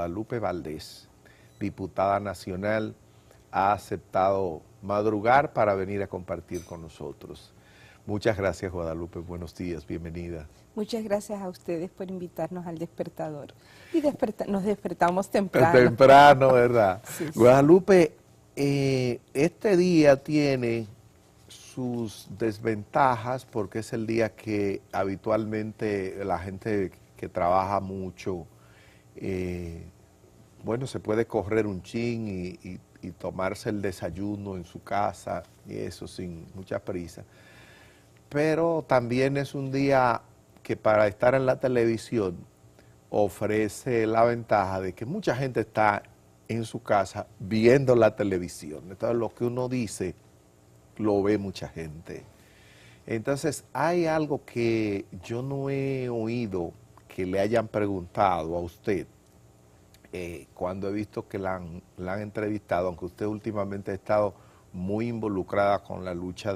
Guadalupe Valdés, diputada nacional, ha aceptado madrugar para venir a compartir con nosotros. Muchas gracias, Guadalupe. Buenos días, bienvenida. Muchas gracias a ustedes por invitarnos al despertador. Y nos despertamos temprano. Temprano, ¿verdad? Sí, sí. Guadalupe, este día tiene sus desventajas porque es el día que habitualmente la gente que trabaja mucho, bueno, se puede correr un chin y tomarse el desayuno en su casa y eso sin mucha prisa. Pero también es un día que para estar en la televisión ofrece la ventaja de que mucha gente está en su casa viendo la televisión. Entonces lo que uno dice lo ve mucha gente. Entonces hay algo que yo no he oído que le hayan preguntado a usted cuando he visto que la han entrevistado, aunque usted últimamente ha estado muy involucrada con la lucha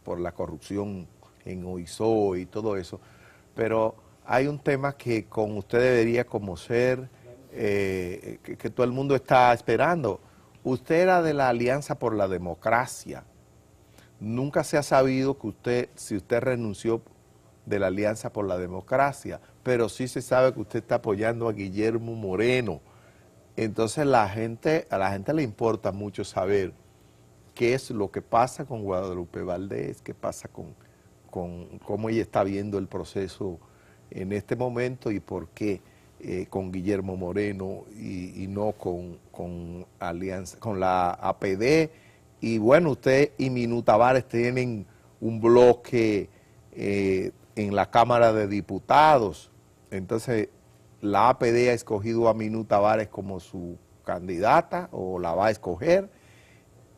por la corrupción en OISO y todo eso, pero hay un tema que con usted debería como ser, que todo el mundo está esperando. Usted era de la Alianza por la Democracia. Nunca se ha sabido que usted, si usted renunció de la Alianza por la Democracia, pero sí se sabe que usted está apoyando a Guillermo Moreno. Entonces a la gente le importa mucho saber qué es lo que pasa con Guadalupe Valdés, qué pasa con cómo ella está viendo el proceso en este momento y por qué con Guillermo Moreno y no con Alianza, con la APD. Y bueno, usted y Minú Tavares tienen un bloque en la Cámara de Diputados. Entonces, la APD ha escogido a Minú Tavares como su candidata o la va a escoger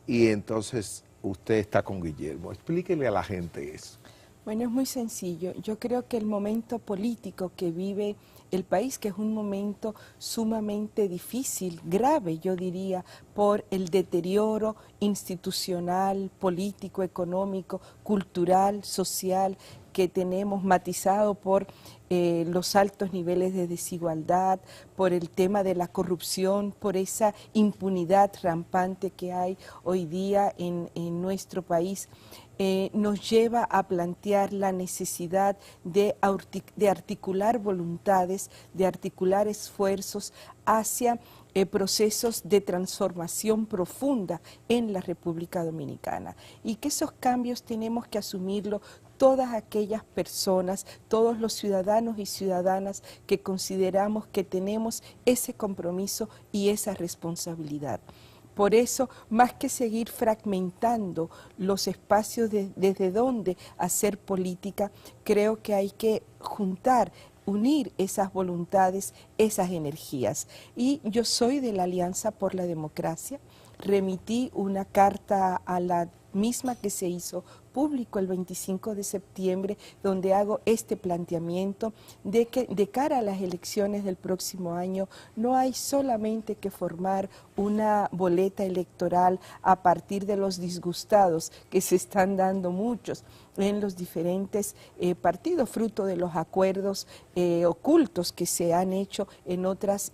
y entonces usted está con Guillermo. Explíquele a la gente eso. Bueno, es muy sencillo. Yo creo que el momento político que vive el país, que es un momento sumamente difícil, grave, yo diría, por el deterioro institucional, político, económico, cultural, social, que tenemos matizado por los altos niveles de desigualdad, por el tema de la corrupción, por esa impunidad rampante que hay hoy día en nuestro país. Nos lleva a plantear la necesidad de articular voluntades, de articular esfuerzos hacia procesos de transformación profunda en la República Dominicana y que esos cambios tenemos que asumirlo todas aquellas personas, todos los ciudadanos y ciudadanas que consideramos que tenemos ese compromiso y esa responsabilidad. Por eso, más que seguir fragmentando los espacios desde donde hacer política, creo que hay que unir esas voluntades, esas energías. Y yo soy de la Alianza por la Democracia, remití una carta a la misma que se hizo público el 25 de septiembre, donde hago este planteamiento de que de cara a las elecciones del próximo año no hay solamente que formar una boleta electoral a partir de los disgustados que se están dando muchos en los diferentes partidos, fruto de los acuerdos ocultos que se han hecho en otros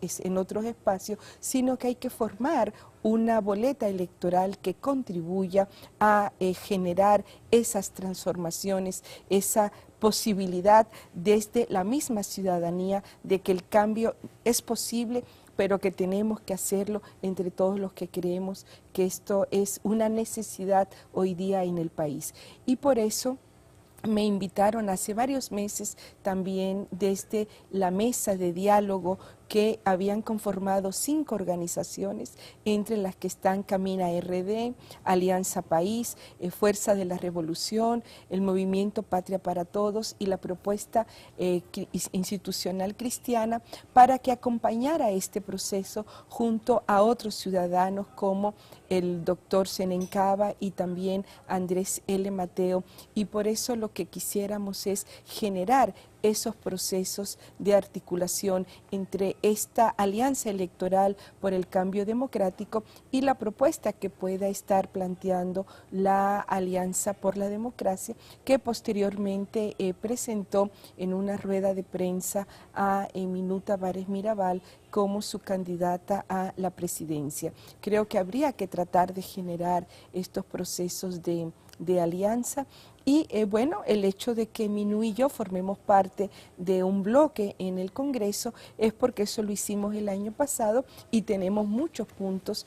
espacios, sino que hay que formar una boleta electoral que contribuya a generar esas transformaciones, esa posibilidad desde la misma ciudadanía de que el cambio es posible, pero que tenemos que hacerlo entre todos los que creemos que esto es una necesidad hoy día en el país. Y por eso me invitaron hace varios meses también desde la mesa de diálogo que habían conformado 5 organizaciones, entre las que están Camina RD, Alianza País, Fuerza de la Revolución, el Movimiento Patria para Todos y la Propuesta Institucional Cristiana, para que acompañara este proceso junto a otros ciudadanos como el doctor Senen Cava y también Andrés L. Mateo, y por eso lo que quisiéramos es generar esos procesos de articulación entre esta alianza electoral por el cambio democrático y la propuesta que pueda estar planteando la Alianza por la Democracia, que posteriormente presentó en una rueda de prensa a Minuta Vares Mirabal como su candidata a la presidencia. Creo que habría que tratar de generar estos procesos de alianza y bueno, el hecho de que Minú y yo formemos parte de un bloque en el Congreso es porque eso lo hicimos el año pasado y tenemos muchos puntos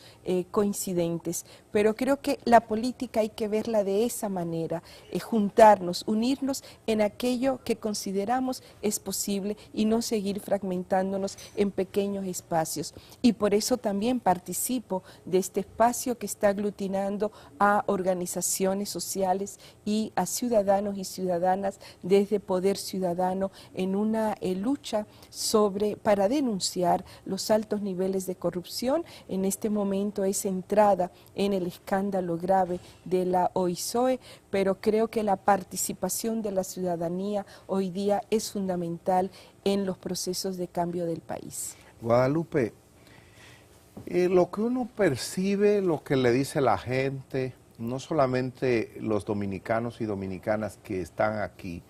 coincidentes, pero creo que la política hay que verla de esa manera, juntarnos, unirnos en aquello que consideramos es posible y no seguir fragmentándonos en pequeños espacios. Y por eso también participo de este espacio que está aglutinando a organizaciones sociales y a ciudadanos y ciudadanas desde Poder Ciudadano en una lucha para denunciar los altos niveles de corrupción. En este momento es centrada en el escándalo grave de la OISOE, pero creo que la participación de la ciudadanía hoy día es fundamental en los procesos de cambio del país. Guadalupe, lo que uno percibe, lo que le dice la gente, no solamente los dominicanos y dominicanas que están aquí,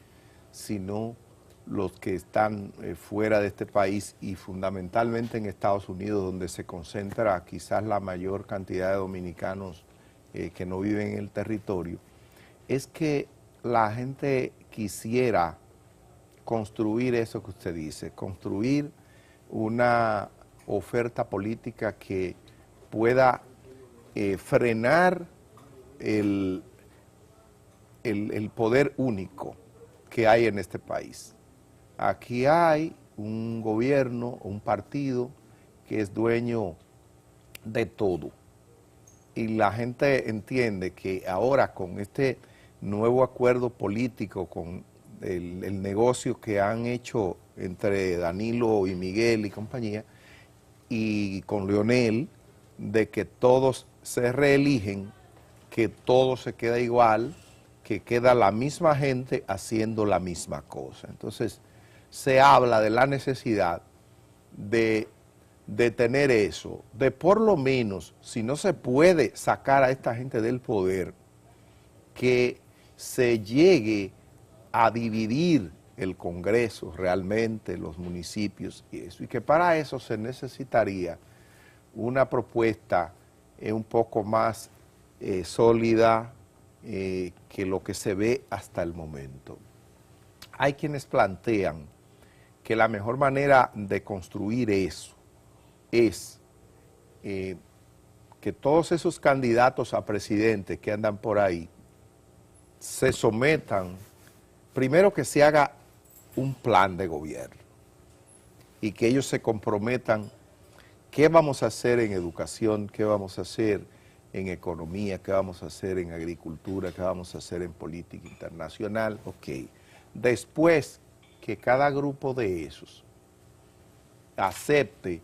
sino los que están fuera de este país y fundamentalmente en Estados Unidos, donde se concentra quizás la mayor cantidad de dominicanos que no viven en el territorio, es que la gente quisiera construir eso que usted dice, construir una oferta política que pueda frenar el poder único que hay en este país. Aquí hay un gobierno, un partido que es dueño de todo. Y la gente entiende que ahora con este nuevo acuerdo político, con el negocio que han hecho entre Danilo y Miguel y compañía, y con Leonel, de que todos se reeligen, que todo se queda igual, que queda la misma gente haciendo la misma cosa. Entonces, se habla de la necesidad de tener eso, de por lo menos, si no se puede sacar a esta gente del poder, que se llegue a dividir el Congreso realmente, los municipios y eso, y que para eso se necesitaría una propuesta un poco más sólida que lo que se ve hasta el momento. Hay quienes plantean que la mejor manera de construir eso es que todos esos candidatos a presidente que andan por ahí se sometan, primero que se haga un plan de gobierno y que ellos se comprometan qué vamos a hacer en educación, qué vamos a hacer en economía, qué vamos a hacer en agricultura, qué vamos a hacer en política internacional, ok. Después que cada grupo de esos acepte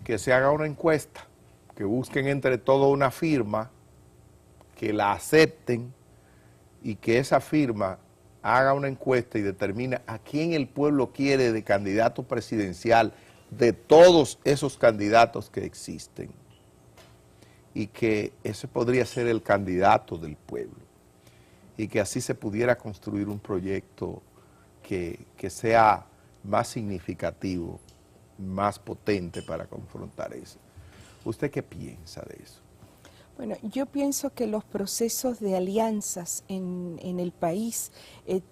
que se haga una encuesta, que busquen entre todos una firma, que la acepten y que esa firma haga una encuesta y determina a quién el pueblo quiere de candidato presidencial de todos esos candidatos que existen, y que ese podría ser el candidato del pueblo, y que así se pudiera construir un proyecto que sea más significativo, más potente para confrontar eso. ¿Usted qué piensa de eso? Bueno, yo pienso que los procesos de alianzas en el país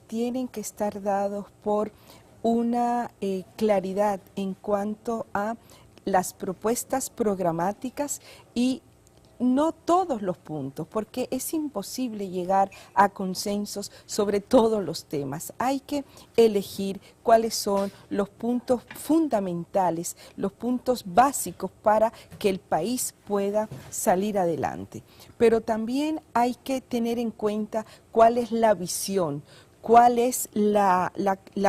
tienen que estar dados por una claridad en cuanto a las propuestas programáticas y no todos los puntos, porque es imposible llegar a consensos sobre todos los temas. Hay que elegir cuáles son los puntos fundamentales, los puntos básicos para que el país pueda salir adelante. Pero también hay que tener en cuenta cuál es la visión, cuál es la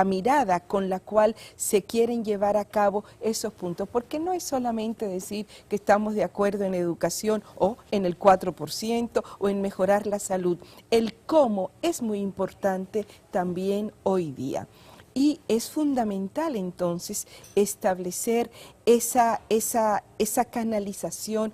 mirada con la cual se quieren llevar a cabo esos puntos, porque no es solamente decir que estamos de acuerdo en educación o en el 4% o en mejorar la salud. El cómo es muy importante también hoy día. Y es fundamental entonces establecer esa canalización,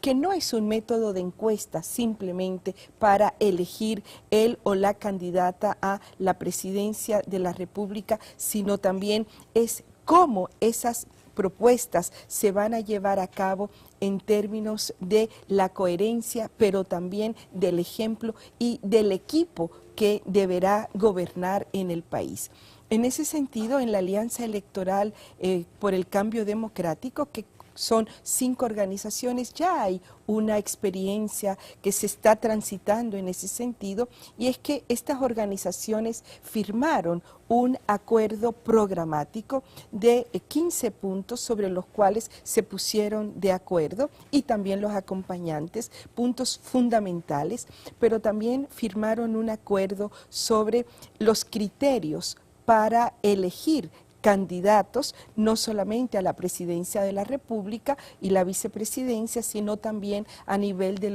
que no es un método de encuesta simplemente para elegir el o la candidata a la presidencia de la República, sino también es cómo esas propuestas se van a llevar a cabo en términos de la coherencia, pero también del ejemplo y del equipo que deberá gobernar en el país. En ese sentido, en la Alianza Electoral por el Cambio Democrático, que son 5 organizaciones, ya hay una experiencia que se está transitando en ese sentido, y es que estas organizaciones firmaron un acuerdo programático de 15 puntos sobre los cuales se pusieron de acuerdo, y también los acompañantes, puntos fundamentales, pero también firmaron un acuerdo sobre los criterios para elegir candidatos, no solamente a la presidencia de la República y la vicepresidencia, sino también a nivel de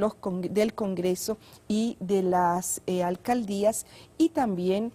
del Congreso y de las alcaldías, y también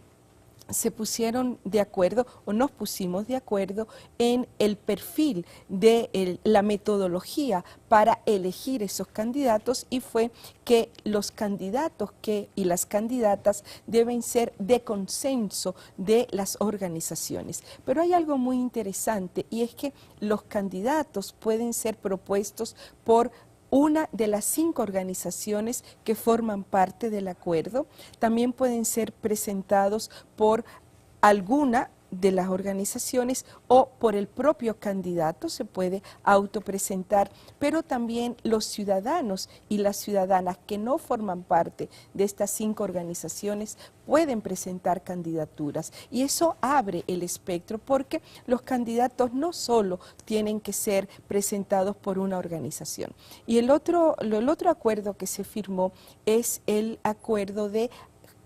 se pusieron de acuerdo, o nos pusimos de acuerdo, en el perfil de la metodología para elegir esos candidatos, y fue que los candidatos y las candidatas deben ser de consenso de las organizaciones. Pero hay algo muy interesante, y es que los candidatos pueden ser propuestos por una de las 5 organizaciones que forman parte del acuerdo. También pueden ser presentados por alguna de las organizaciones o por el propio candidato, se puede autopresentar, pero también los ciudadanos y las ciudadanas que no forman parte de estas 5 organizaciones pueden presentar candidaturas, y eso abre el espectro, porque los candidatos no solo tienen que ser presentados por una organización. Y el otro acuerdo que se firmó es el acuerdo de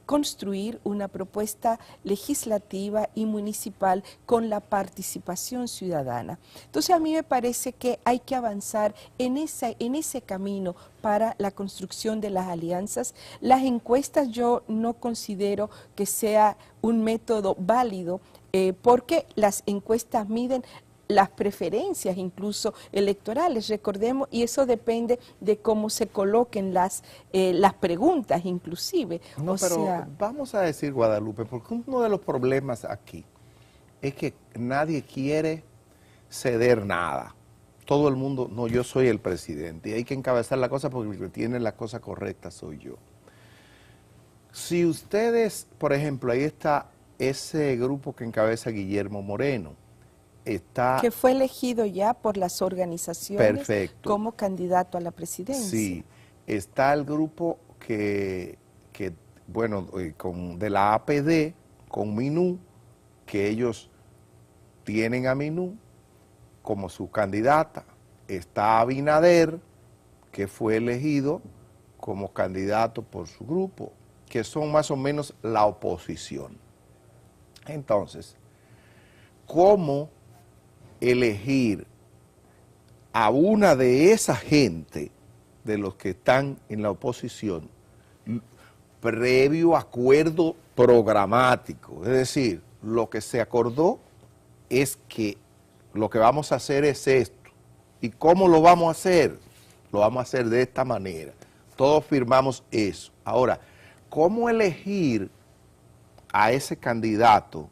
construir una propuesta legislativa y municipal con la participación ciudadana. Entonces, a mí me parece que hay que avanzar en ese camino para la construcción de las alianzas. Las encuestas yo no considero que sea un método válido, porque las encuestas miden las preferencias incluso electorales, recordemos, y eso depende de cómo se coloquen las preguntas inclusive. No, pero vamos a decir, Guadalupe, porque uno de los problemas aquí es que nadie quiere ceder nada. Todo el mundo, no, yo soy el presidente y hay que encabezar la cosa porque el que tiene la cosa correcta soy yo. Si ustedes, por ejemplo, ahí está ese grupo que encabeza Guillermo Moreno, que fue elegido ya por las organizaciones. Perfecto. Como candidato a la presidencia. Sí, está el grupo bueno, de la APD, con Minú, que ellos tienen a Minú como su candidata. Está Abinader, que fue elegido como candidato por su grupo, que son más o menos la oposición. Entonces, ¿cómo elegir a una de esa gente, de los que están en la oposición, previo acuerdo programático? Es decir, lo que se acordó es que lo que vamos a hacer es esto. ¿Y cómo lo vamos a hacer? Lo vamos a hacer de esta manera. Todos firmamos eso. Ahora, ¿cómo elegir a ese candidato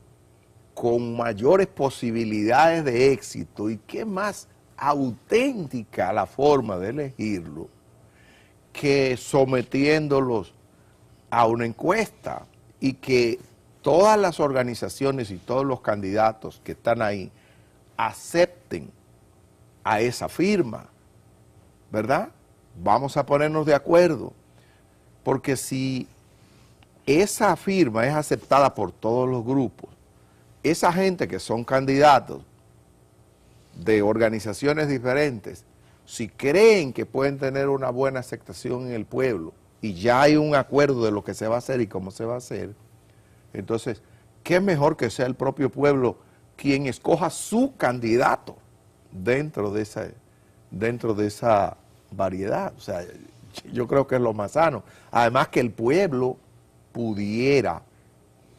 con mayores posibilidades de éxito, y qué más auténtica la forma de elegirlo que sometiéndolos a una encuesta, y que todas las organizaciones y todos los candidatos que están ahí acepten a esa firma, ¿verdad? Vamos a ponernos de acuerdo, porque si esa firma es aceptada por todos los grupos, esa gente que son candidatos de organizaciones diferentes, si creen que pueden tener una buena aceptación en el pueblo y ya hay un acuerdo de lo que se va a hacer y cómo se va a hacer, entonces, ¿qué mejor que sea el propio pueblo quien escoja su candidato dentro de esa variedad? O sea, yo creo que es lo más sano. Además que el pueblo pudiera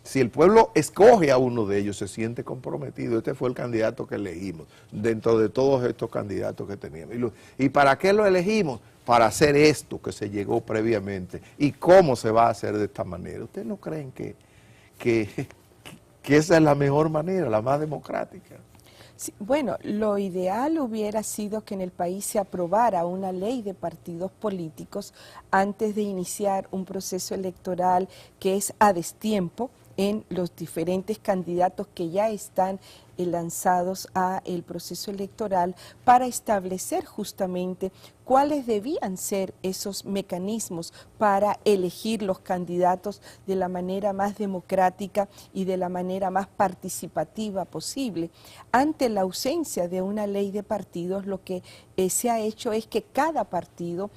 Si el pueblo escoge a uno de ellos, se siente comprometido. Este fue el candidato que elegimos, dentro de todos estos candidatos que teníamos. ¿Y para qué lo elegimos? Para hacer esto que se llegó previamente. ¿Y cómo se va a hacer de esta manera? ¿Ustedes no creen que esa es la mejor manera, la más democrática? Sí, bueno, lo ideal hubiera sido que en el país se aprobara una ley de partidos políticos antes de iniciar un proceso electoral que es a destiempo en los diferentes candidatos que ya están lanzados a el proceso electoral, para establecer justamente cuáles debían ser esos mecanismos para elegir los candidatos de la manera más democrática y de la manera más participativa posible. Ante la ausencia de una ley de partidos, lo que se ha hecho es que cada partido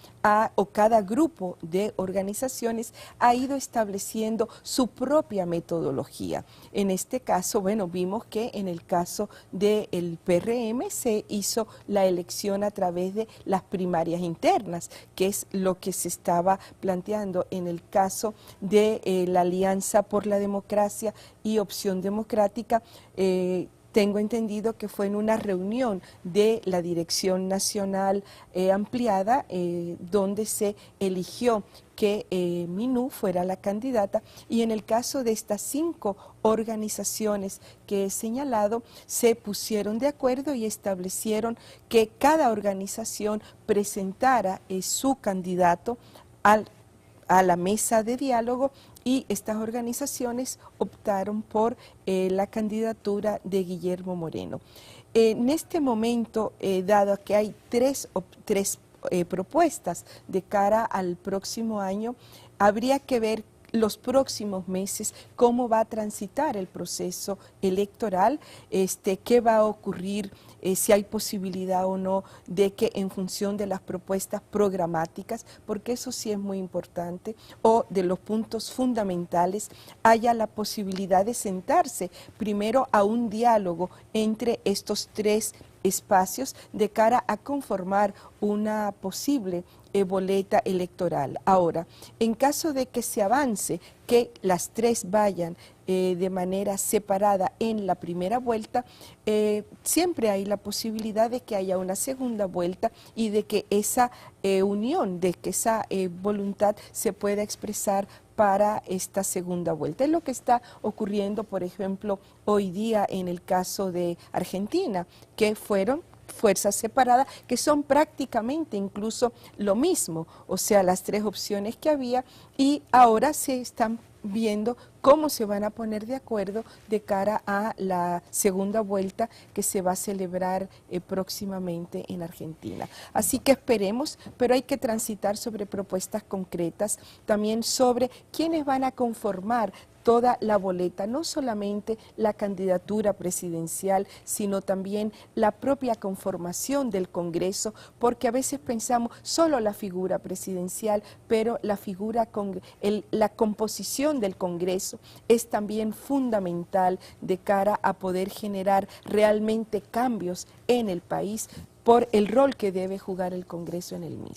o cada grupo de organizaciones ha ido estableciendo su propia metodología. En este caso, bueno, vimos que en el caso del PRM se hizo la elección a través de las primarias internas, que es lo que se estaba planteando en el caso de la Alianza por la Democracia y Opción Democrática. Tengo entendido que fue en una reunión de la Dirección Nacional ampliada, donde se eligió que Minú fuera la candidata, y en el caso de estas 5 organizaciones que he señalado, se pusieron de acuerdo y establecieron que cada organización presentara su candidato a la mesa de diálogo, y estas organizaciones optaron por la candidatura de Guillermo Moreno. En este momento, dado que hay tres propuestas de cara al próximo año, habría que ver los próximos meses cómo va a transitar el proceso electoral, qué va a ocurrir, si hay posibilidad o no de que en función de las propuestas programáticas, porque eso sí es muy importante, o de los puntos fundamentales, haya la posibilidad de sentarse primero a un diálogo entre estos 3 espacios de cara a conformar una posible boleta electoral. Ahora, en caso de que se avance, que las 3 vayan de manera separada en la primera vuelta, siempre hay la posibilidad de que haya una segunda vuelta y de que esa unión, de que esa voluntad se pueda expresar para esta segunda vuelta. Es lo que está ocurriendo, por ejemplo, hoy día en el caso de Argentina, que fueron fuerzas separadas, que son prácticamente incluso lo mismo, o sea, las 3 opciones que había, y ahora se están viendo cómo se van a poner de acuerdo de cara a la segunda vuelta que se va a celebrar próximamente en Argentina. Así que esperemos, pero hay que transitar sobre propuestas concretas, también sobre quiénes van a conformar toda la boleta, no solamente la candidatura presidencial, sino también la propia conformación del Congreso, porque a veces pensamos solo la figura presidencial, pero la composición del Congreso es también fundamental de cara a poder generar realmente cambios en el país por el rol que debe jugar el Congreso en el mismo.